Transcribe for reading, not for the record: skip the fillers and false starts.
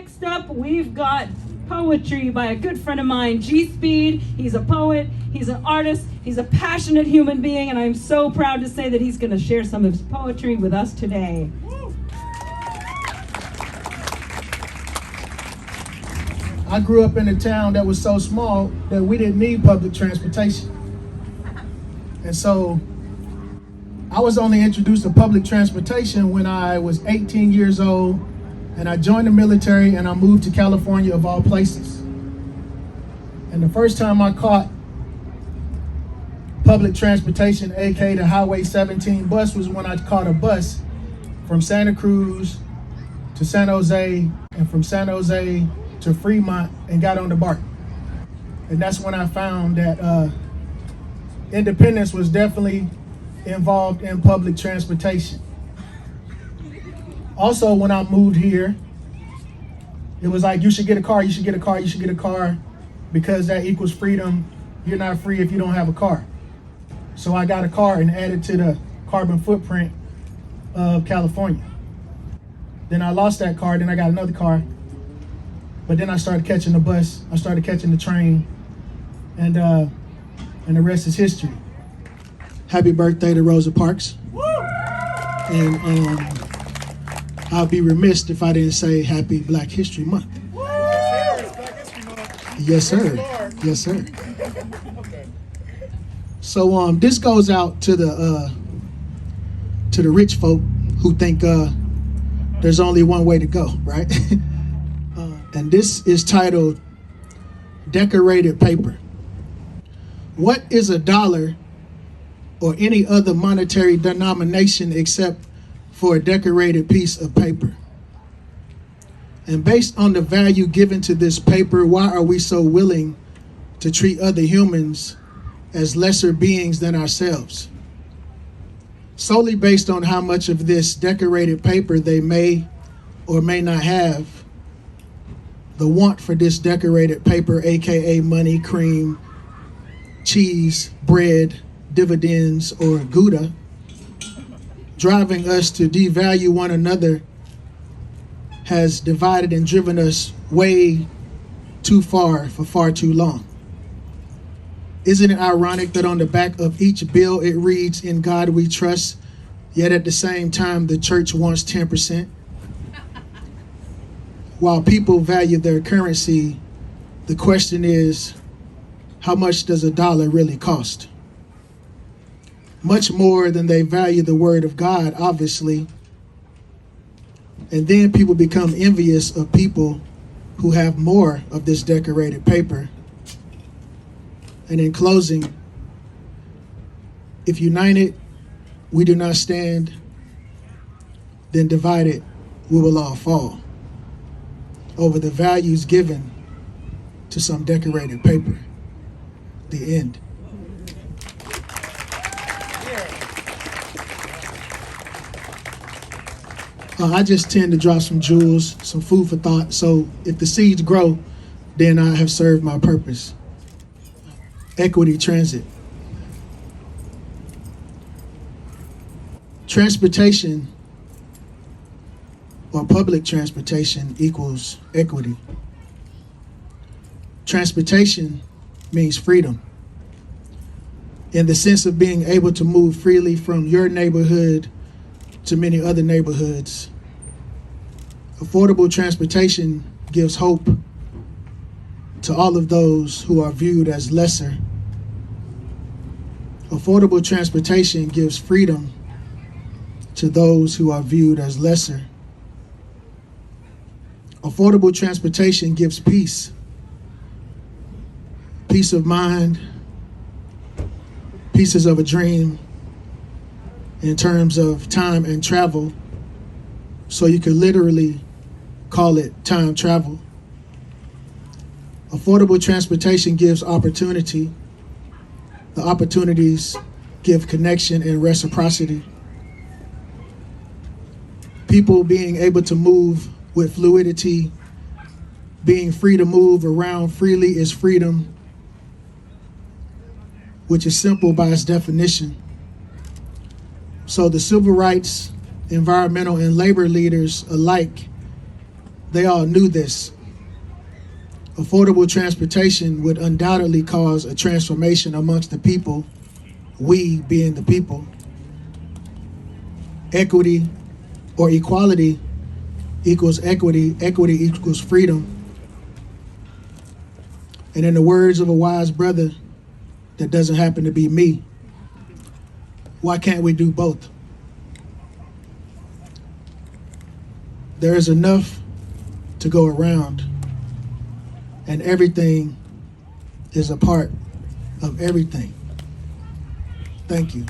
Next up, we've got poetry by a good friend of mine, G-Speed. He's a poet, he's an artist, he's a passionate human being, and I'm so proud to say that he's going to share some of his poetry with us today. I grew up in a town that was so small that we didn't need public transportation. And so I was only introduced to public transportation when I was 18 years old, and I joined the military and I moved to California of all places. And the first time I caught public transportation, aka the Highway 17 bus, was when I caught a bus from Santa Cruz to San Jose, and from San Jose to Fremont, and got on the BART. And that's when I found that independence was definitely involved in public transportation. Also, when I moved here, it was like, you should get a car, you should get a car, you should get a car, because that equals freedom. You're not free if you don't have a car. So I got a car and added to the carbon footprint of California. Then I lost that car, then I got another car. But then I started catching the bus, I started catching the train, and the rest is history. Happy birthday to Rosa Parks. Woo! And I'll be remiss if I didn't say happy Black History Month. Woo! Yes, sir. Yes, sir. So this goes out to the rich folk who think there's only one way to go, right? And this is titled Decorated Paper. What is a dollar or any other monetary denomination except for a decorated piece of paper? And based on the value given to this paper, why are we so willing to treat other humans as lesser beings than ourselves? Solely based on how much of this decorated paper they may or may not have, the want for this decorated paper, aka money, cream, cheese, bread, dividends, or Gouda, driving us to devalue one another, has divided and driven us way too far for far too long. Isn't it ironic that on the back of each bill it reads, "In God we trust," yet at the same time the church wants 10%? While people value their currency, the question is, how much does a dollar really cost? Much more than they value the word of God, obviously. And then people become envious of people who have more of this decorated paper. And in closing, if united we do not stand, then divided we will all fall over the values given to some decorated paper. The end. I just tend to drop some jewels, some food for thought. So if the seeds grow, then I have served my purpose. Equity transit. Transportation, or public transportation, equals equity. Transportation means freedom, in the sense of being able to move freely from your neighborhood to many other neighborhoods. Affordable transportation gives hope to all of those who are viewed as lesser. Affordable transportation gives freedom to those who are viewed as lesser. Affordable transportation gives peace. Peace of mind, pieces of a dream in terms of time and travel. So you could literally call it time travel. Affordable transportation gives opportunity. The opportunities give connection and reciprocity. People being able to move with fluidity, being free to move around freely is freedom, which is simple by its definition. So the civil rights, environmental, and labor leaders alike they all knew this. Affordable transportation would undoubtedly cause a transformation amongst the people, we being the people. Equity or equality equals equity, equity equals freedom. And in the words of a wise brother that doesn't happen to be me, why can't we do both? There is enough to go around, and everything is a part of everything. Thank you.